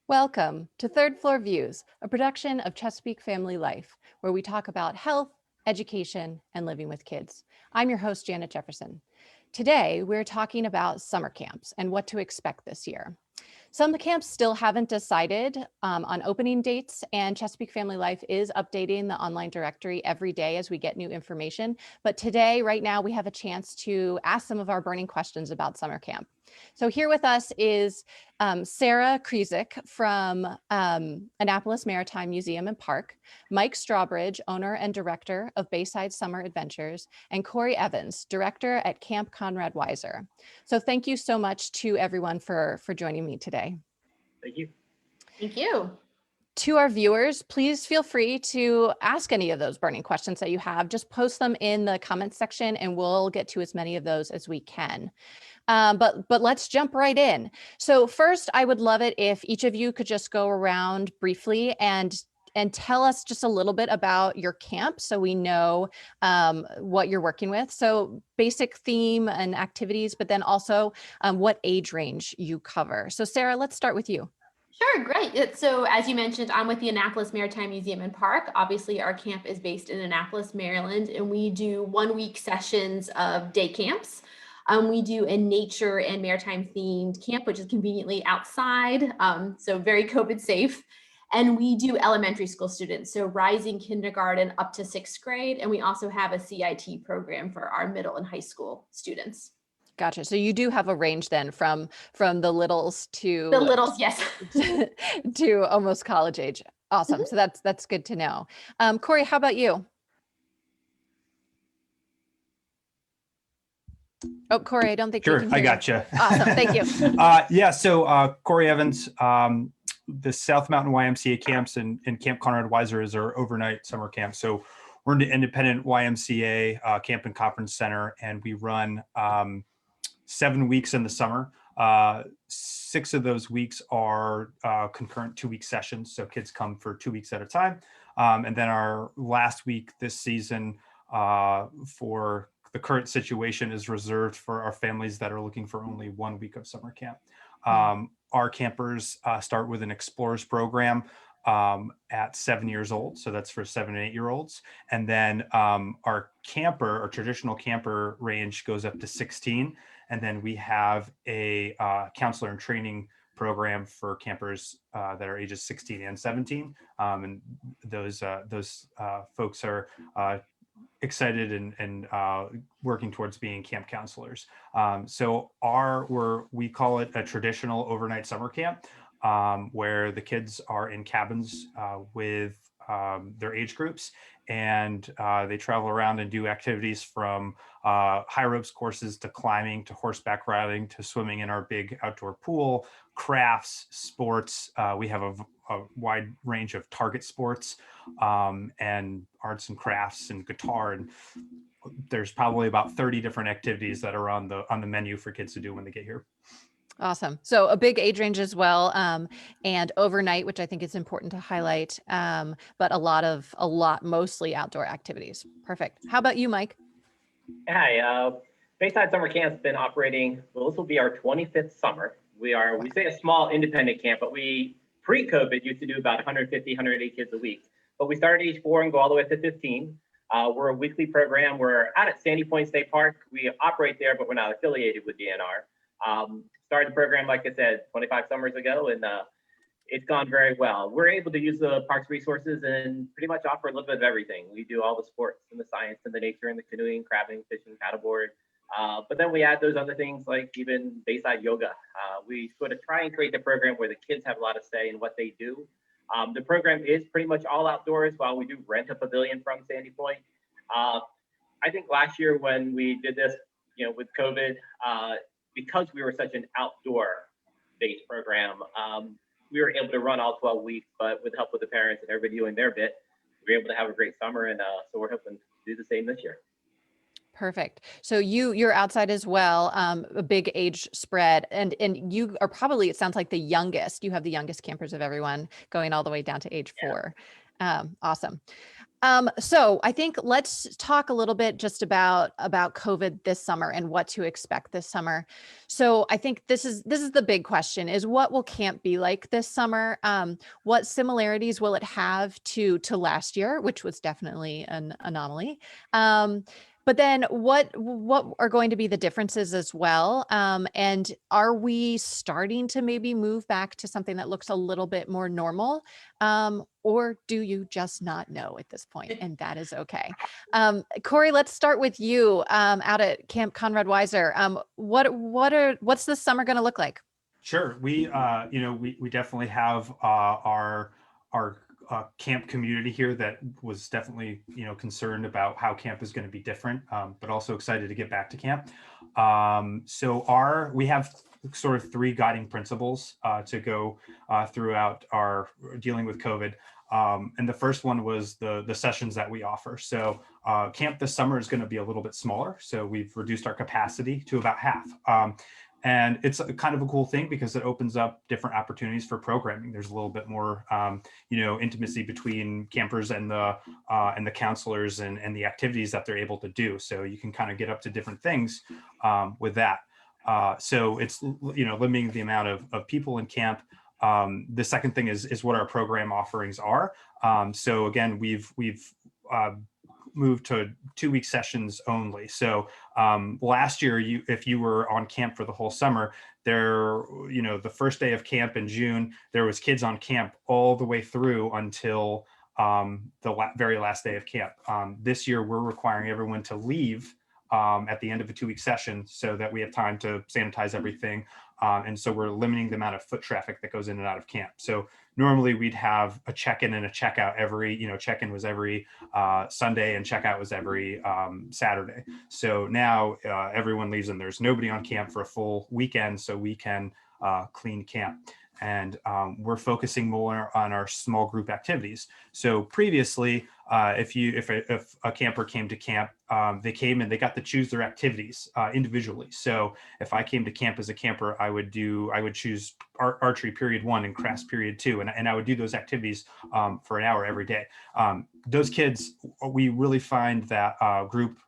Welcome to Third Floor Views, a production of Chesapeake Family Life, where we talk about health, education, and living with kids. I'm your host, Janet Jefferson. Today, we're talking about summer camps and what to expect this year. Some of the camps still haven't decided on opening dates, and Chesapeake Family Life is updating the online directory every day as we get new information. But today, right now, we have a chance to ask some of our burning questions about summer camp. So here with us is Sarah Krizek from Annapolis Maritime Museum and Park, Mike Strawbridge, owner and director of Bayside Summer Adventures, and Cory Evans, director at Camp Conrad Weiser. So thank you so much to everyone for joining me today. Thank you. Thank you. To our viewers, please feel free to ask any of those burning questions that you have. Just post them in the comments section and we'll get to as many of those as we can. But let's jump right in. So first, I would love it if each of you could just go around briefly and tell us just a little bit about your camp so we know what you're working with. So basic theme and activities, but then also what age range you cover. So Sarah, let's start with you. Sure, great. So as you mentioned, I'm with the Annapolis Maritime Museum and Park. Obviously, our camp is based in Annapolis, Maryland, and we do 1-week sessions of day camps. We do a nature and maritime themed camp, which is conveniently outside, so very COVID safe. And we do elementary school students, so rising kindergarten up to 6th grade. And we also have a CIT program for our middle and high school students. Gotcha. So you do have a range then from the littles to The littles, yes. to almost college age. Awesome. Mhm. So that's good to know. Cory, how about you? Oh, Cory, I don't think Sure, we can I hear got you. Awesome. Thank you. Yeah, so Cory Evans, the South Mountain YMCA camps and Camp Conrad Weiser is our overnight summer camp. So we're an independent YMCA camp and conference center, and we run 7 weeks in the summer. 6 of those weeks are concurrent 2-week sessions. So kids come for 2 weeks at a time. And then our last week this season for the current situation is reserved for our families that are looking for only 1 week of summer camp. Our campers start with an explorers program at 7 years old. So that's for 7 and 8-year-olds. And then our traditional camper range goes up to 16. And then we have a counselor and training program for campers that are ages 16 and 17. And those folks are excited and working towards being camp counselors. So we call it a traditional overnight summer camp, where the kids are in cabins with their age groups, and they travel around and do activities from high ropes courses to climbing to horseback riding to swimming in our big outdoor pool, crafts, sports. We have a wide range of target sports and arts and crafts and guitar, and there's probably about 30 different activities that are on the menu for kids to do when they get here. Awesome. So a big age range as well, and overnight, which I think is important to highlight, but mostly outdoor activities. Perfect. How about you, Mike? Hi, Bayside Summer Camp's been operating, well, this will be our 25th summer. We say a small independent camp, but we, pre-COVID, used to do about 150, 180 kids a week. But we started age 4 and go all the way up to 15. We're a weekly program. We're out at Sandy Point State Park. We operate there, but we're not affiliated with DNR. Started the program, like I said, 25 summers ago, and it's gone very well. We're able to use the park's resources and pretty much offer a little bit of everything. We do all the sports and the science and the nature and the canoeing, crabbing, fishing, paddleboard. But then we add those other things like even Bayside yoga. We sort of try and create the program where the kids have a lot of say in what they do. The program is pretty much all outdoors, while we do rent a pavilion from Sandy Point. I think last year when we did this, with COVID, because we were such an outdoor-based program, we were able to run all 12 weeks, but with the help of the parents and everybody doing their bit, we were able to have a great summer, and so we're hoping to do the same this year. Perfect. So you're outside as well, a big age spread, and you are probably, it sounds like the youngest. You have the youngest campers of everyone, going all the way down to age 4. Awesome. So I think let's talk a little bit just about COVID this summer and what to expect this summer. So I think this is the big question: is what will camp be like this summer? What similarities will it have to last year, which was definitely an anomaly? But then what are going to be the differences as well? And are we starting to maybe move back to something that looks a little bit more normal? Or do you just not know at this point? And that is okay. Cory, let's start with you out at Camp Conrad Weiser. What's this summer going to look like? Sure. We definitely have our camp community here that was definitely, concerned about how camp is going to be different, but also excited to get back to camp. So we have sort of three guiding principles to go throughout our dealing with COVID. And the first one was the sessions that we offer. So camp this summer is going to be a little bit smaller. So we've reduced our capacity to about half. And it's kind of a cool thing because it opens up different opportunities for programming. There's a little bit more, intimacy between campers and the counselors and the activities that they're able to do. So you can kind of get up to different things with that. So it's, limiting the amount of people in camp. The second thing is what our program offerings are. So again, we've moved to 2-week sessions only. So last year, if you were on camp for the whole summer, the first day of camp in June, there was kids on camp all the way through until the very last day of camp. This year, we're requiring everyone to leave at the end of a 2-week session so that we have time to sanitize everything. And so we're limiting the amount of foot traffic that goes in and out of camp. So normally we'd have a check-in and a checkout check-in was every Sunday and checkout was every Saturday. So now everyone leaves and there's nobody on camp for a full weekend, so we can clean camp. And we're focusing more on our small group activities. So previously, if a camper came to camp, they came and they got to choose their activities individually. So if I came to camp as a camper, I would choose archery period 1 and crafts period 2, and I would do those activities for an hour every day. Those kids, we really find that group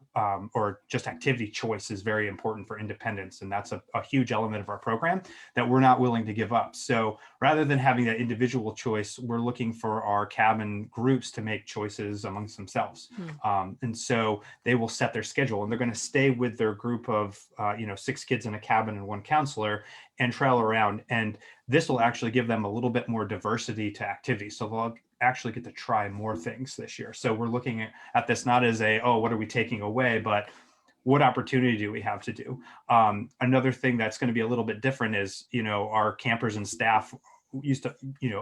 or just activity choice is very important for independence. And that's a huge element of our program that we're not willing to give up. So rather than having that individual choice, we're looking for our cabin groups to make choices amongst themselves. And so they will set their schedule and they're going to stay with their group of, 6 kids in a cabin and 1 counselor and trail around. And this will actually give them a little bit more diversity to activities. So they'll actually get to try more things this year. So we're looking at this not as what are we taking away, but what opportunity do we have to do? Another thing that's going to be a little bit different is, our campers and staff used to,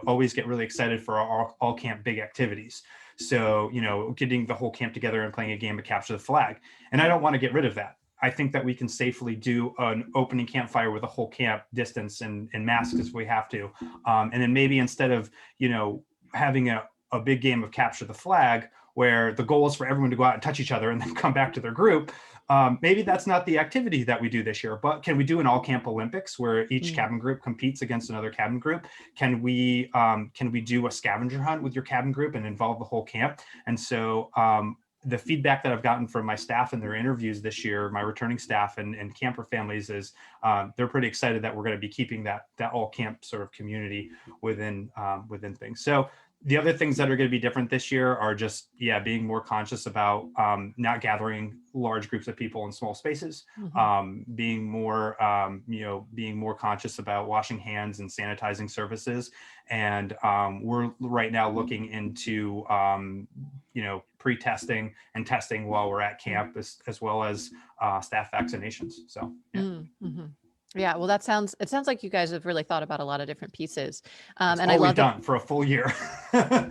always get really excited for our all camp big activities. So, getting the whole camp together and playing a game of capture the flag. And I don't want to get rid of that. I think that we can safely do an opening campfire with a whole camp distance and masks if we have to. And then maybe instead of, having a big game of capture the flag where the goal is for everyone to go out and touch each other and then come back to their group, maybe that's not the activity that we do this year. But can we do an all camp Olympics where each cabin group competes against another cabin group? Can we do a scavenger hunt with your cabin group and involve the whole camp? And so the feedback that I've gotten from my staff in their interviews this year, my returning staff and camper families, is they're pretty excited that we're going to be keeping that all camp sort of community within things. So the other things that are going to be different this year are just, being more conscious about not gathering large groups of people in small spaces, being more conscious about washing hands and sanitizing surfaces. And we're right now looking into, pre-testing and testing while we're at camp, as well as staff vaccinations. So, Yeah, well, it sounds like you guys have really thought about a lot of different pieces. And I love done for a full year. And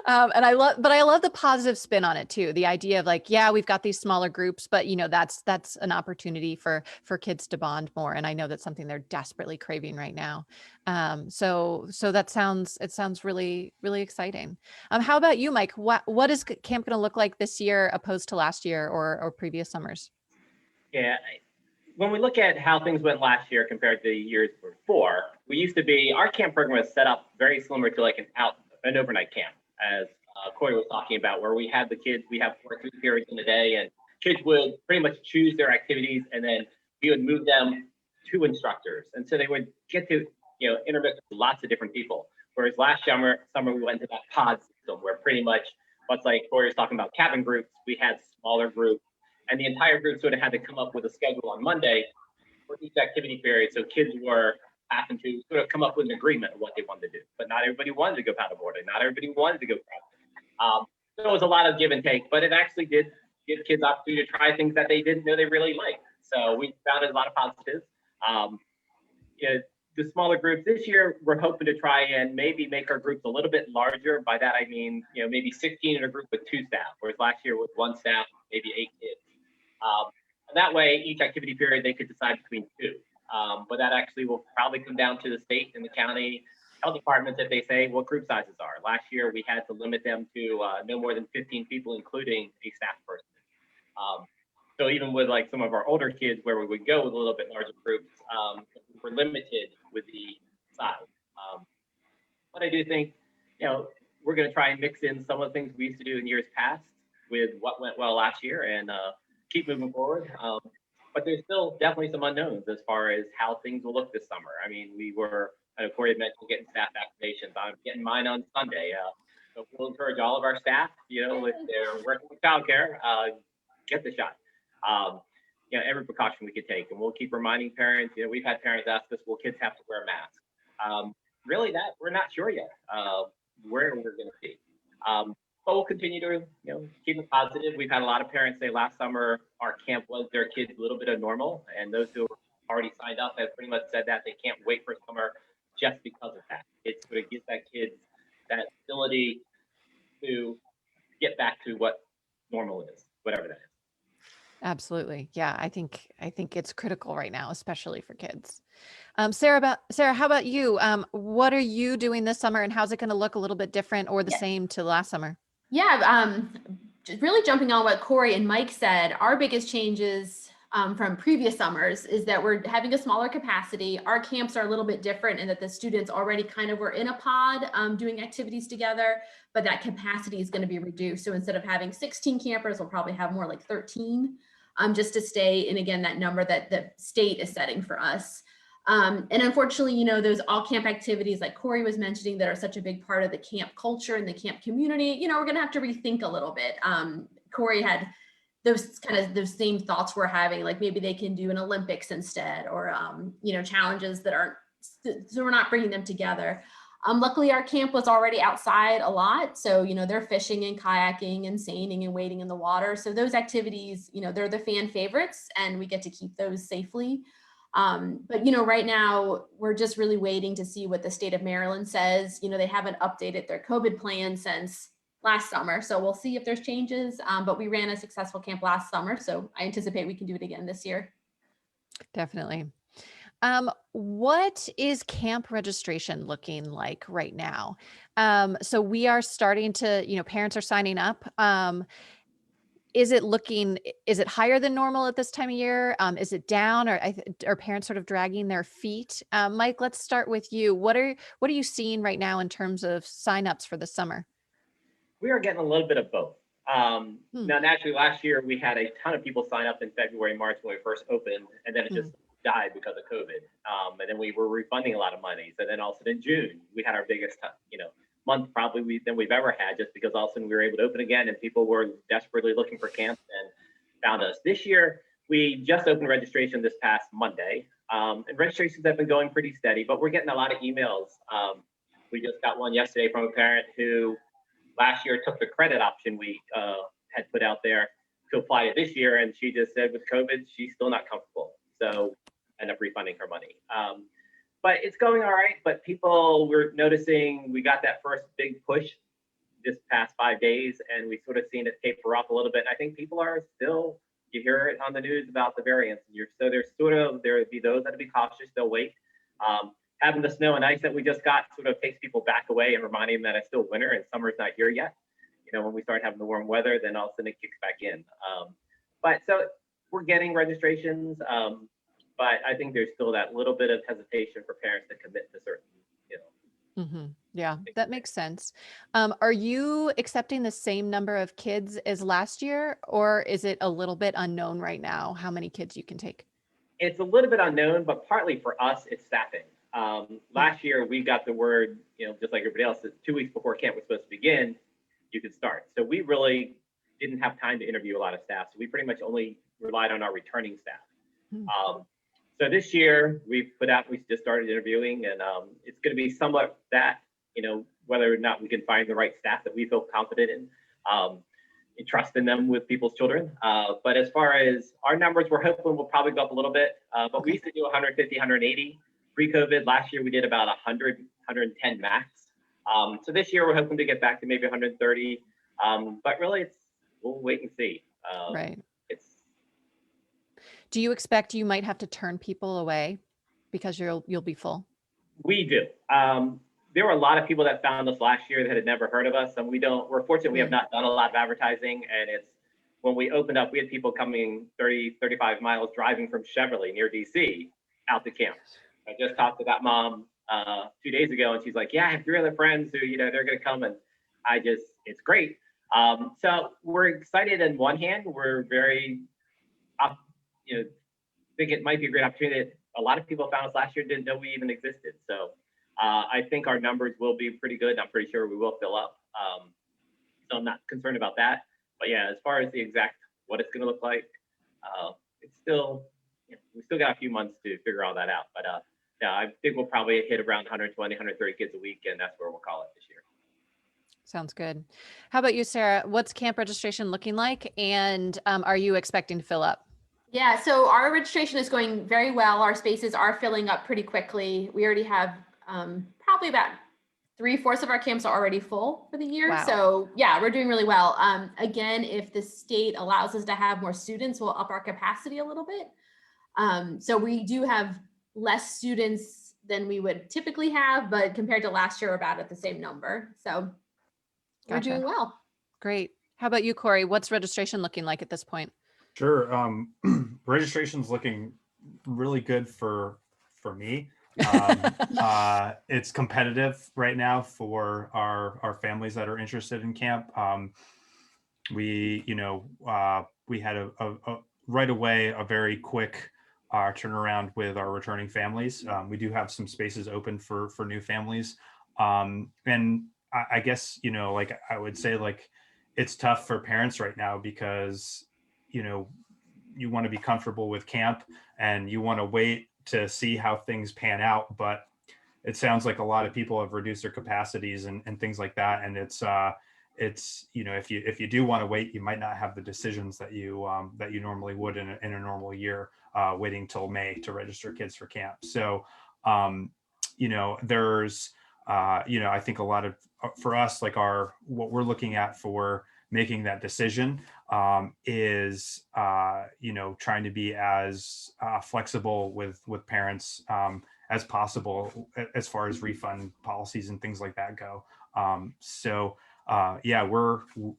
I love the positive spin on it too. The idea of we've got these smaller groups, but that's an opportunity for kids to bond more. And I know that's something they're desperately craving right now. So it sounds really, really exciting. How about you, Mike? What is camp going to look like this year opposed to last year or previous summers? Yeah. When we look at how things went last year compared to the years before, our camp program was set up very similar to like an outpost. an overnight camp, as Cory was talking about, where we have the kids, we have 4 or 3 periods in a day, and kids would pretty much choose their activities, and then we would move them to instructors. And so they would get to, intermix with lots of different people. Whereas last summer we went to that pod system where pretty much what's like Cory was talking about cabin groups, we had smaller groups, and the entire group sort of had to come up with a schedule on Monday for each activity period. So kids were having to sort of come up with an agreement of what they wanted to do. But not everybody wanted to go paddleboarding. Not everybody wanted to go crabbing. So it was a lot of give and take, but it actually did give kids opportunity to try things that they didn't know they really liked. So we found a lot of positives. The smaller groups this year, we're hoping to try and maybe make our groups a little bit larger. By that, I mean, maybe 16 in a group with 2 staff, whereas last year with 1 staff, maybe 8 kids. And that way, each activity period, they could decide between 2. But that actually will probably come down to the state and the county health departments if they say what group sizes are. Last year, we had to limit them to no more than 15 people, including a staff person. So even with like some of our older kids where we would go with a little bit larger groups, we're limited with the size. But I do think, we're going to try and mix in some of the things we used to do in years past with what went well last year and keep moving forward. But there's still definitely some unknowns as far as how things will look this summer. I mean, I know Cory had mentioned getting staff vaccinations. I'm getting mine on Sunday. So we'll encourage all of our staff, if they're working with childcare, get the shot. Every precaution we could take, and we'll keep reminding parents. We've had parents ask us, will kids have to wear masks? Really, that we're not sure yet where we're going to be. But we'll continue to, keep it positive. We've had a lot of parents say last summer our camp was their kids a little bit of normal, and those who already signed up have pretty much said that they can't wait for summer just because of that. It sort of gives that kids that ability to get back to what normal is, whatever that is. Absolutely. Yeah, I think it's critical right now, especially for kids. Sarah, how about you? What are you doing this summer, and how's it going to look a little bit different or the same to last summer? Yeah, really jumping on what Cory and Mike said, our biggest changes from previous summers is that we're having a smaller capacity. Our camps are a little bit different in that the students already kind of were in a pod doing activities together, but that capacity is going to be reduced. So instead of having 16 campers, we'll probably have more like 13, just to stay in, again, that number that the state is setting for us. And unfortunately, those all camp activities like Cory was mentioning that are such a big part of the camp culture and the camp community, we're going to have to rethink a little bit. Cory had those same thoughts we're having, like maybe they can do an Olympics instead, or, challenges that aren't, so we're not bringing them together. Luckily, our camp was already outside a lot. So, they're fishing and kayaking and seining and wading in the water. So those activities, they're the fan favorites, and we get to keep those safely. But, right now we're just really waiting to see what the state of Maryland says. They haven't updated their COVID plan since last summer. So we'll see if there's changes. But we ran a successful camp last summer, so I anticipate we can do it again this year. Definitely. What is camp registration looking like right now? So we are starting to, parents are signing up. Is it higher than normal at this time of year? Is it down, or are parents sort of dragging their feet? Mike, let's start with you. What are you seeing right now in terms of signups for the summer? We are getting a little bit of both. Now, naturally, last year we had a ton of people sign up in February, March when we first opened, and then it just died because of COVID. And then we were refunding a lot of monies. And then also in June, we had our biggest, month probably than we've ever had, just because all of a sudden we were able to open again and people were desperately looking for camps and found us. This year, we just opened registration this past Monday. And registrations have been going pretty steady, but we're getting a lot of emails. We just got one yesterday from a parent who last year took the credit option we had put out there to apply it this year. And she just said with COVID, she's still not comfortable. So end up refunding her money. But it's going all right. But people were noticing we got that first big push this past 5 days, and we sort of seen it taper off a little bit. I think people are still, you hear it on the news about the variants. So there would be those that would be cautious, they'll wait. Having the snow and ice that we just got sort of takes people back away and reminding them that it's still winter and summer's not here yet. When we start having the warm weather, then all of a sudden it kicks back in. But so we're getting registrations. But I think there's still that little bit of hesitation for parents to commit to certain, Yeah, that makes sense. Are you accepting the same number of kids as last year, or is it a little bit unknown right now how many kids you can take? It's a little bit unknown, but partly for us, it's staffing. Hmm. Last year, we got the word, just like everybody else, that 2 weeks before camp was supposed to begin, you could start. So we really didn't have time to interview a lot of staff. So we pretty much only relied on our returning staff. Hmm. So this year, we just started interviewing, and it's going to be somewhat that, whether or not we can find the right staff that we feel confident in. And trust in them with people's children. But as far as our numbers, we're hoping we'll probably go up a little bit. But we used to do 150, 180 pre-COVID. Last year, we did about 100, 110 max. So this year, we're hoping to get back to maybe 130. But really, we'll wait and see. Right. It's Do you expect you might have to turn people away because you'll be full? We do. There were a lot of people that found us last year that had never heard of us, and we're fortunate we have not done a lot of advertising. And when we opened up, we had people coming 30, 35 miles driving from Cheverly near DC out to camp. I just talked to that mom 2 days ago, and she's like, yeah, I have 3 other friends who, they're going to come, and it's great. So we're excited on one hand. We're very, think it might be a great opportunity. A lot of people found us last year, didn't know we even existed. So I think our numbers will be pretty good. I'm pretty sure we will fill up. So I'm not concerned about that. But yeah, as far as the exact what it's going to look like, it's still, we still got a few months to figure all that out. But yeah, I think we'll probably hit around 120, 130 kids a week, and that's where we'll call it this year. Sounds good. How about you, Sarah? What's camp registration looking like? And are you expecting to fill up? Yeah, so our registration is going very well. Our spaces are filling up pretty quickly. We already have probably about 3/4 of our camps are already full for the year. Wow. So yeah, we're doing really well. Again, if the state allows us to have more students, we'll up our capacity a little bit. So we do have less students than we would typically have, but compared to last year, we're about at the same number. So we're Gotcha. doing well. Great. How about you, Cory? What's registration looking like at this point? Sure. Registration's looking really good for me. It's competitive right now for our families that are interested in camp. We had a right away a very quick turnaround with our returning families. We do have some spaces open for new families, and I guess like I would say, like, it's tough for parents right now because you want to be comfortable with camp and you want to wait to see how things pan out, but it sounds like a lot of people have reduced their capacities and things like that, and it's if you do want to wait, you might not have the decisions that you normally would in a normal year, waiting till May to register kids for camp. So there's I think a lot of, for us, like what we're looking at for making that decision is trying to be as flexible with parents as possible as far as refund policies and things like that go.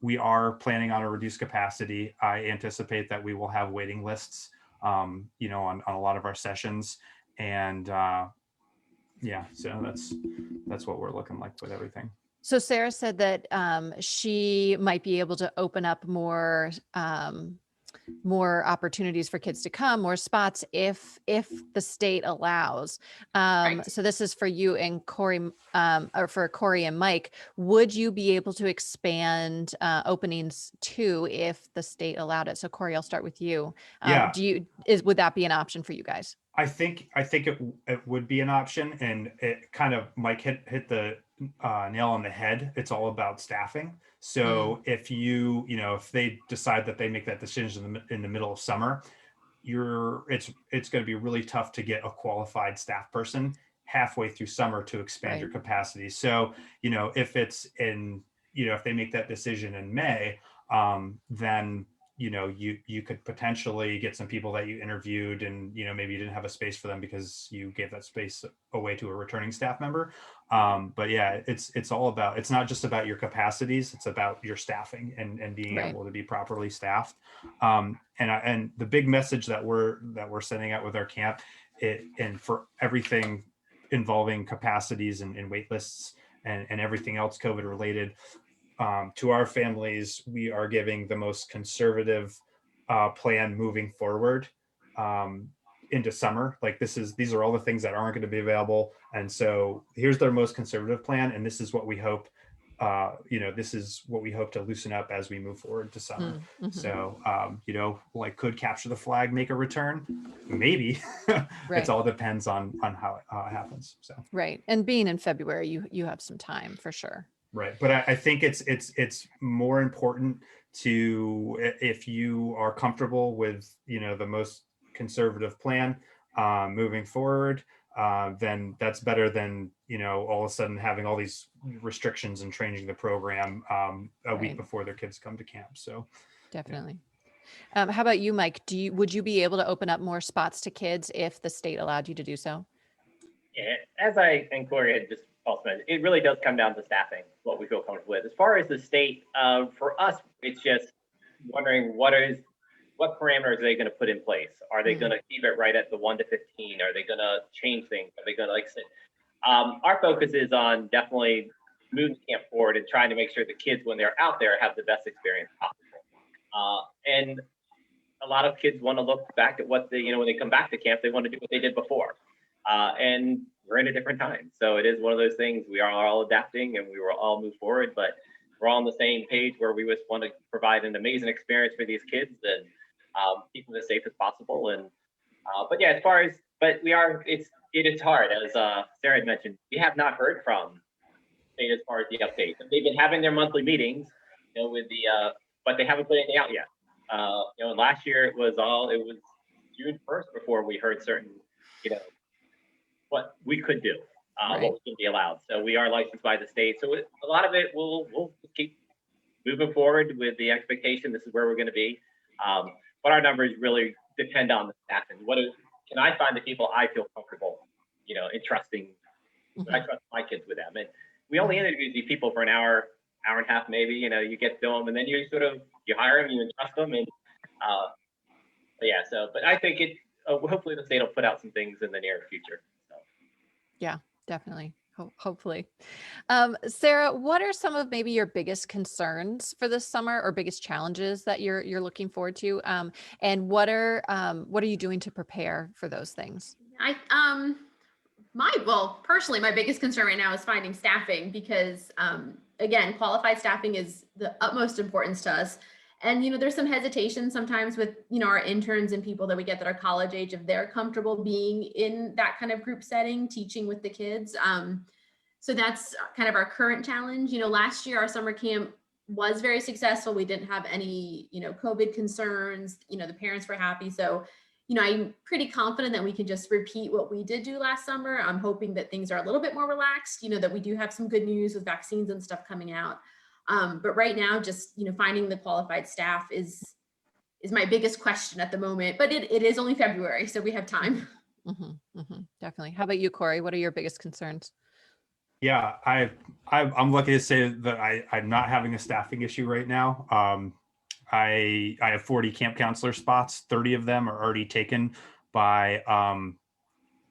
We are planning on a reduced capacity. I anticipate that we will have waiting lists on a lot of our sessions, and so that's what we're looking like with everything. So Sarah said that she might be able to open up more opportunities for kids to come, more spots if the state allows. Right. So this is for you and Cory, or for Cory and Mike. Would you be able to expand openings too if the state allowed it? So Cory, I'll start with you. Yeah. Would that be an option for you guys? I think it would be an option, and it kind of, Mike hit the nail on the head. It's all about staffing. So if if they decide that they make that decision in the middle of summer, it's going to be really tough to get a qualified staff person halfway through summer to expand your capacity. So if it's if they make that decision in May, then you could potentially get some people that you interviewed and maybe you didn't have a space for them because you gave that space away to a returning staff member. But yeah, it's all about, it's not just about your capacities, it's about your staffing and being able to be properly staffed. And the big message that we're sending out with our camp, and for everything involving capacities and wait lists, and everything else COVID related. To our families, we are giving the most conservative plan moving forward into summer. Like these are all the things that aren't going to be available. And so here's their most conservative plan. And this is what we hope, this is what we hope to loosen up as we move forward to summer. Mm-hmm. So, like could capture the flag make a return? Maybe. Right. It all depends on how it happens. So. Right. And being in February, you have some time for sure. Right. But I think it's more important to, if you are comfortable with, the most conservative plan moving forward, then that's better than, all of a sudden having all these restrictions and changing the program a week before their kids come to camp. So definitely. Yeah. How about you, Mike? Would you be able to open up more spots to kids if the state allowed you to do so? Yeah, as I and Cory had just also mentioned, it really does come down to staffing, what we feel comfortable with. As far as the state, for us, it's just wondering what parameters are they going to put in place? Are they going to keep it right at the 1 to 15? Are they going to change things? Are they going to our focus is on definitely moving camp forward and trying to make sure the kids, when they're out there, have the best experience possible. And a lot of kids want to look back at what when they come back to camp, they want to do what they did before. And we're in a different time. So it is one of those things, we are all adapting and we will all move forward, but we're all on the same page where we just want to provide an amazing experience for these kids and keep them as safe as possible. And but yeah, it is hard, as Sarah had mentioned. We have not heard from state as far as the updates. They've been having their monthly meetings, with but they haven't put anything out yet. And last year it was June 1st before we heard certain, what we could do, what can be allowed. So we are licensed by the state. So a lot of it we'll keep moving forward with the expectation this is where we're going to be. But our numbers really depend on the staffing. Can I find the people I feel comfortable, entrusting? I trust my kids with them. And we only interview these people for an hour and a half, maybe. You get to them, and then you hire them, you entrust them, and But I think hopefully the state will put out some things in the near future. So. Yeah, definitely. Hopefully. Sarah, what are some of maybe your biggest concerns for this summer or biggest challenges that you're looking forward to? And what are you doing to prepare for those things? Personally, my biggest concern right now is finding staffing because, again, qualified staffing is the utmost importance to us. And, there's some hesitation sometimes with, our interns and people that we get that are college age, if they're comfortable being in that kind of group setting, teaching with the kids. So that's kind of our current challenge. Last year, our summer camp was very successful. We didn't have any, COVID concerns, the parents were happy. So, I'm pretty confident that we can just repeat what we did do last summer. I'm hoping that things are a little bit more relaxed, that we do have some good news with vaccines and stuff coming out. But right now, just, finding the qualified staff is my biggest question at the moment, but it is only February, so we have time. Definitely. How about you, Cory? What are your biggest concerns? Yeah, I'm lucky to say that I'm not having a staffing issue right now. I have 40 camp counselor spots. 30 of them are already taken by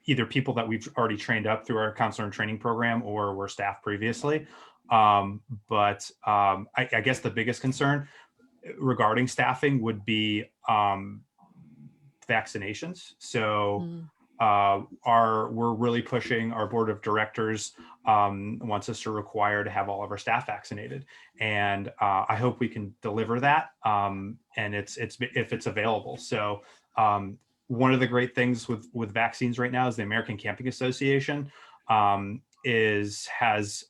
either people that we've already trained up through our counselor and training program or were staff previously. But I guess the biggest concern regarding staffing would be vaccinations. So we're really pushing. Our board of directors wants us to require to have all of our staff vaccinated, and I hope we can deliver that. And it's if it's available. So one of the great things with vaccines right now is the American Camping Association has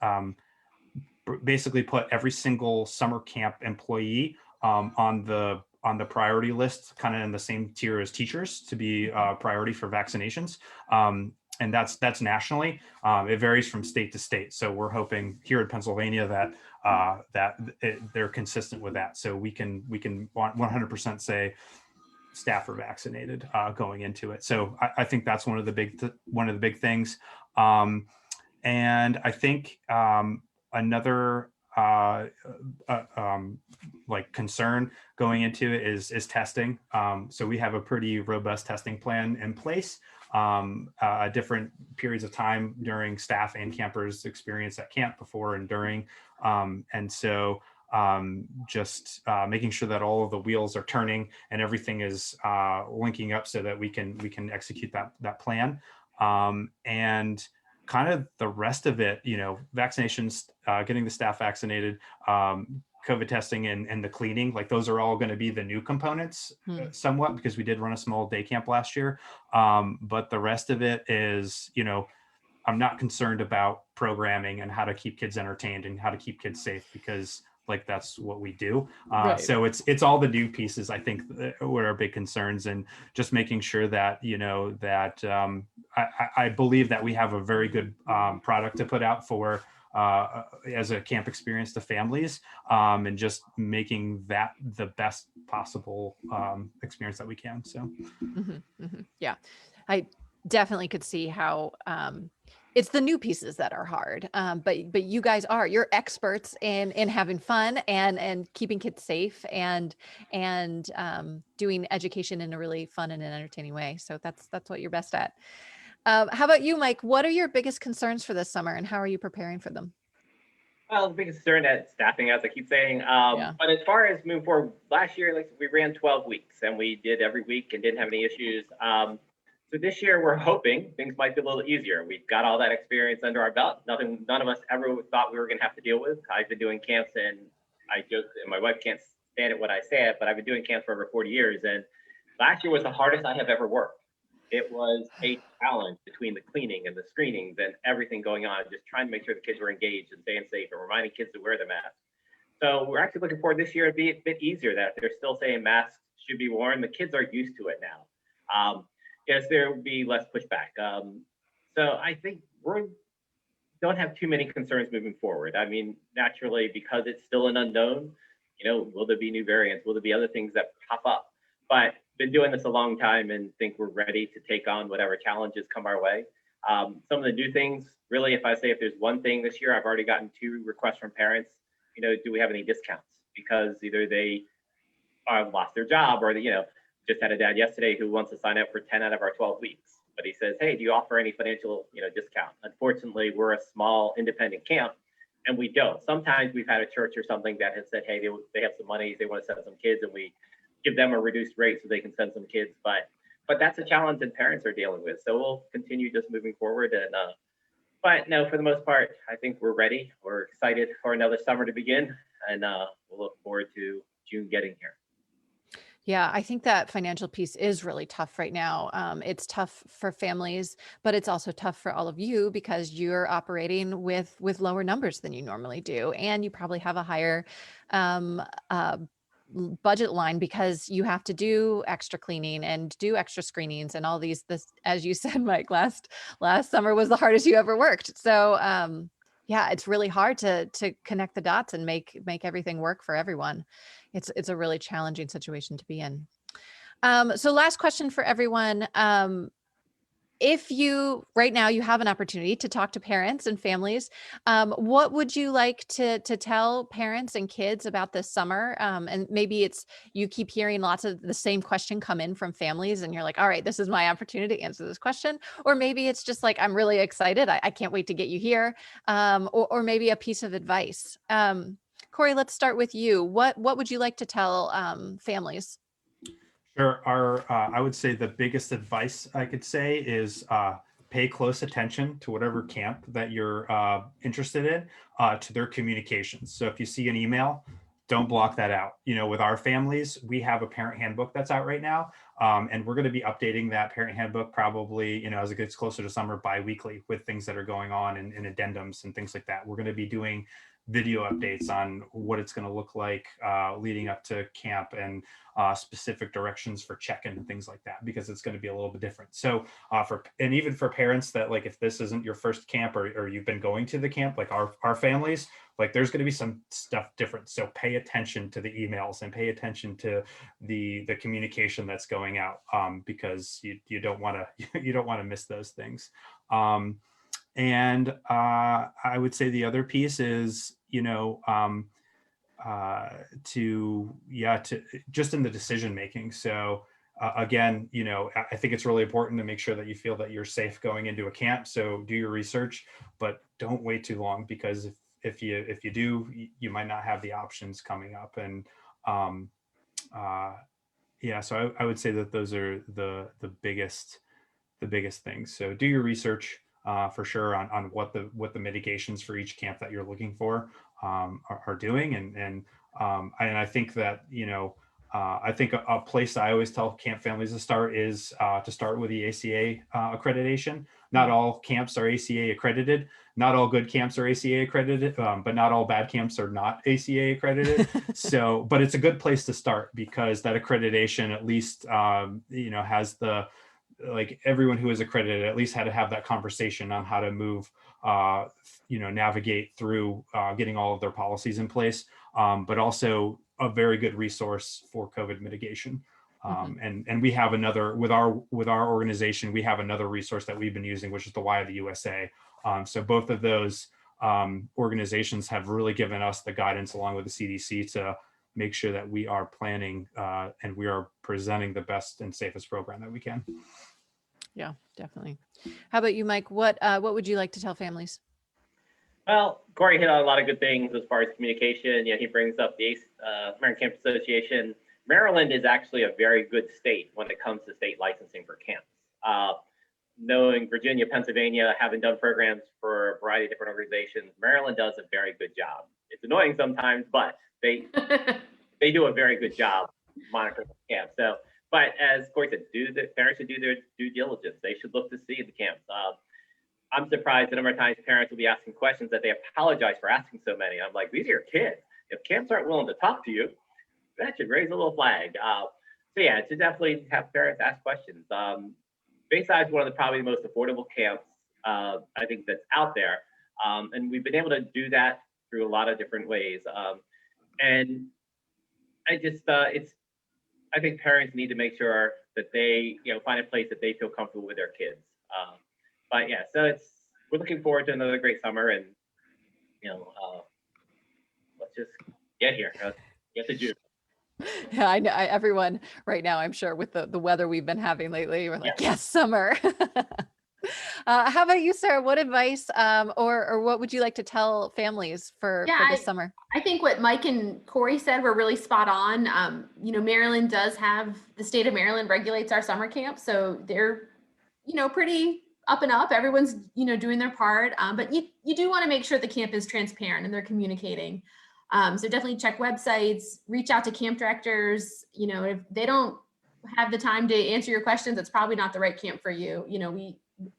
basically put every single summer camp employee on the priority list, kind of in the same tier as teachers, to be priority for vaccinations. And that's nationally. It varies from state to state. So we're hoping here in Pennsylvania that they're consistent with that. So we can 100% say staff are vaccinated going into it. So I think that's one of the big things. And I think another concern going into it is testing. So we have a pretty robust testing plan in place. different periods of time during staff and campers' experience at camp before and during. And so just making sure that all of the wheels are turning and everything is linking up so that we can execute that plan. And kind of the rest of it, vaccinations, getting the staff vaccinated, COVID testing and the cleaning, like those are all going to be the new components somewhat, because we did run a small day camp last year. But the rest of it is, I'm not concerned about programming and how to keep kids entertained and how to keep kids safe, because like that's what we do. Right. So it's all the new pieces, I think, were our big concerns, and just making sure that, I believe that we have a very good product to put out for as a camp experience to families, and just making that the best possible experience that we can. So yeah, I definitely could see how it's the new pieces that are hard, but you guys you're experts in having fun and keeping kids safe and doing education in a really fun and an entertaining way. So that's what you're best at. How about you, Mike? What are your biggest concerns for this summer, and how are you preparing for them? Well, the biggest concern at staffing, as I keep saying. Yeah. But as far as moving forward, last year, like we ran 12 weeks and we did every week and didn't have any issues. So this year, we're hoping things might be a little easier. We've got all that experience under our belt. None of us ever thought we were going to have to deal with. I've been doing camps, and I joke, and my wife can't stand it when I say it, but I've been doing camps for over 40 years. And last year was the hardest I have ever worked. It was a challenge between the cleaning and the screenings and everything going on, just trying to make sure the kids were engaged and staying safe and reminding kids to wear the mask. So we're actually looking forward this year to be a bit easier, that if they're still saying masks should be worn, the kids are used to it now. Yes, there will be less pushback. So I think we don't have too many concerns moving forward. I mean, naturally, because it's still an unknown, will there be new variants? Will there be other things that pop up? But been doing this a long time and think we're ready to take on whatever challenges come our way. Some of the new things, really, if there's one thing this year, I've already gotten 2 requests from parents, do we have any discounts? Because either they lost their job, or just had a dad yesterday who wants to sign up for 10 out of our 12 weeks. But he says, hey, do you offer any financial discount? Unfortunately, we're a small independent camp and we don't. Sometimes we've had a church or something that has said, hey, they have some money, they want to send some kids, and we give them a reduced rate so they can send some kids. But that's a challenge that parents are dealing with. So we'll continue just moving forward. And but no, for the most part, I think we're ready. We're excited for another summer to begin, and we'll look forward to June getting here. Yeah, I think that financial piece is really tough right now. It's tough for families, but it's also tough for all of you because you're operating with lower numbers than you normally do, and you probably have a higher budget line because you have to do extra cleaning and do extra screenings and all this, as you said, Mike, last summer was the hardest you ever worked. So yeah, it's really hard to connect the dots and make everything work for everyone. It's a really challenging situation to be in. So last question for everyone. If right now you have an opportunity to talk to parents and families, what would you like to tell parents and kids about this summer? And maybe you keep hearing lots of the same question come in from families and you're like, all right, this is my opportunity to answer this question. Or maybe it's just like, I'm really excited. I can't wait to get you here. Or maybe a piece of advice. Cory, let's start with you. What would you like to tell families? Sure. I would say the biggest advice I could say is pay close attention to whatever camp that you're interested in, to their communications. So if you see an email, don't block that out. With our families, we have a parent handbook that's out right now. And we're going to be updating that parent handbook probably, as it gets closer to summer, bi-weekly, with things that are going on and addendums and things like that. We're going to be doing video updates on what it's going to look like leading up to camp, and specific directions for check-in and things like that, because it's going to be a little bit different. So even for parents that, like, if this isn't your first camp or you've been going to the camp, like our families, like there's going to be some stuff different. So pay attention to the emails and pay attention to the communication that's going out, because you don't want to miss those things. And I would say the other piece is, to just in the decision making. So again, I think it's really important to make sure that you feel that you're safe going into a camp. So do your research, but don't wait too long, because if you do, you might not have the options coming up. And yeah, so I would say that those are the biggest things. So do your research for sure on what the mitigations for each camp that you're looking for are doing. And I think that, I think a place I always tell camp families to start is to start with the ACA accreditation. Not all camps are ACA accredited. Not all good camps are ACA accredited, but not all bad camps are not ACA accredited. So, but it's a good place to start, because that accreditation at least, has like everyone who is accredited at least had to have that conversation on how to move, navigate through getting all of their policies in place, but also a very good resource for COVID mitigation. And we have another with our organization. We have another resource that we've been using, which is the Y of the USA. So both of those organizations have really given us the guidance, along with the CDC, to make sure that we are planning and we are presenting the best and safest program that we can. Yeah, definitely. How about you, Mike? What would you like to tell families? Well, Cory hit on a lot of good things as far as communication. He brings up the American Camp Association. Maryland is actually a very good state when it comes to state licensing for camps. Knowing Virginia, Pennsylvania, having done programs for a variety of different organizations, Maryland does a very good job. It's annoying sometimes, but they do a very good job monitoring the camp. So, but as Cory said, parents should do their due diligence. They should look to see the camps. I'm surprised the number of times parents will be asking questions that they apologize for asking so many. I'm like, these are your kids. If camps aren't willing to talk to you, that should raise a little flag. So yeah, to definitely have parents ask questions. Bayside is one of the probably the most affordable camps I think that's out there, and we've been able to do that through a lot of different ways. And I just I think parents need to make sure that they find a place that they feel comfortable with their kids. But yeah, so we're looking forward to another great summer, and let's just get here. Get to June. Yeah, I know everyone right now, I'm sure, with the weather we've been having lately, we're like, yes, summer. How about you, Sarah? What advice or what would you like to tell families for this summer? I think what Mike and Cory said were really spot on. Maryland does have, the state of Maryland regulates our summer camp, so they're pretty up and up. Everyone's doing their part, but you do want to make sure the camp is transparent and they're communicating. So definitely check websites, reach out to camp directors. If they don't have the time to answer your questions, it's probably not the right camp for you.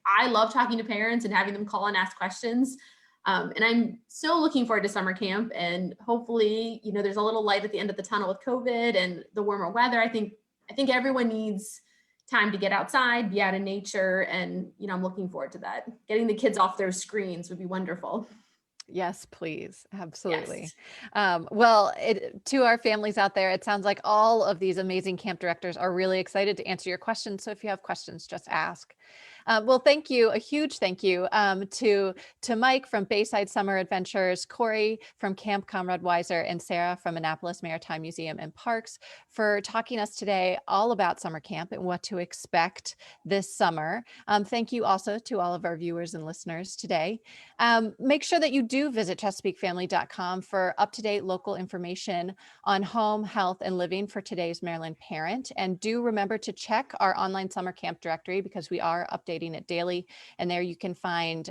I love talking to parents and having them call and ask questions. And I'm so looking forward to summer camp, and hopefully, there's a little light at the end of the tunnel with COVID and the warmer weather. I think everyone needs time to get outside, be out in nature. And, I'm looking forward to that. Getting the kids off their screens would be wonderful. Yes, please. Absolutely. Yes. Well, to our families out there, it sounds like all of these amazing camp directors are really excited to answer your questions. So if you have questions, just ask. Well, thank you. A huge thank you to Mike from Bayside Summer Adventures, Cory from Camp Conrad Weiser, and Sarah from Annapolis Maritime Museum and Parks for talking us today all about summer camp and what to expect this summer. Thank you also to all of our viewers and listeners today. Make sure that you do visit ChesapeakeFamily.com for up-to-date local information on home, health, and living for today's Maryland parent. And do remember to check our online summer camp directory, because we are updating it daily. And there you can find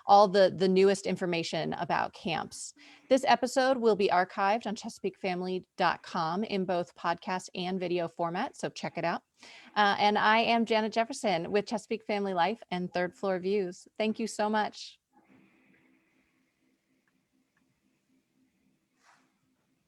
all the newest information about camps. This episode will be archived on ChesapeakeFamily.com in both podcast and video format, so check it out. And I am Janet Jefferson with Chesapeake Family Life and Third Floor Views. Thank you so much.